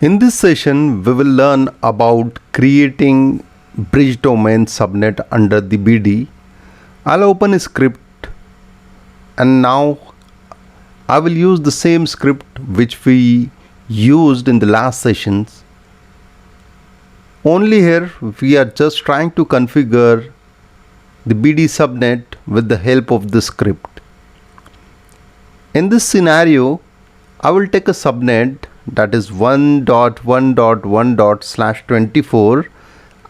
In this session, we will learn about creating bridge domain subnet under the BD. I'll open a script and now I will use the same script which we used in the last sessions. Only here we are just trying to configure the BD subnet with the help of the script. In this scenario, I will take a subnet that is 1.1.1./24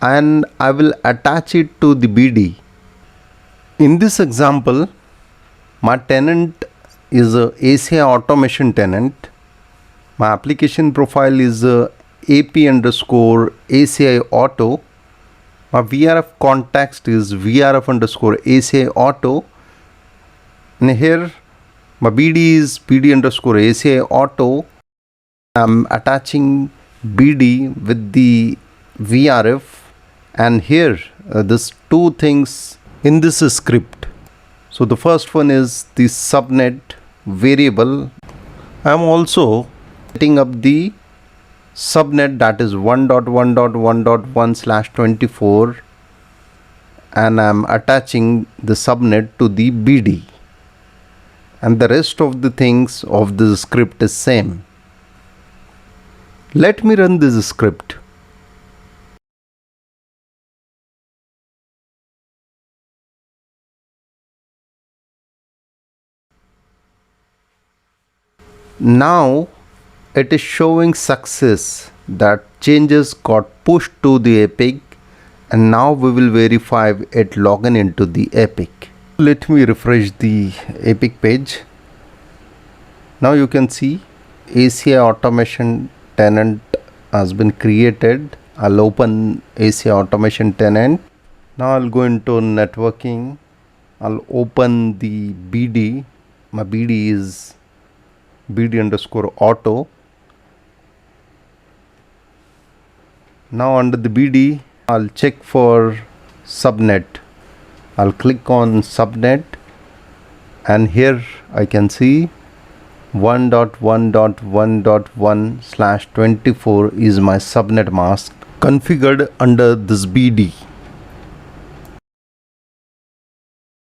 and I will attach it to the BD. In this example, my tenant is a ACI automation tenant. My application profile is AP_ACI auto. My VRF context is VRF_ACI auto. And here my BD is BD_ACI auto. I'm attaching BD with the VRF, and here there's two things in this script. So the first one is the subnet variable. I'm also setting up the subnet that is 1.1.1.1/24 and I'm attaching the subnet to the BD, and the rest of the things of the script is same. Let me run this script. Now it is showing success that changes got pushed to the epic, and now we will verify it login into the epic. Let me refresh the epic page. Now you can see ACI automation tenant has been created. I'll open ACI automation tenant. Now I'll go into networking. I'll open the BD. My BD is BD_auto. Now under the BD, I'll check for subnet. I'll click on subnet, and here I can see 1.1.1.1/24 is my subnet mask configured under this BD.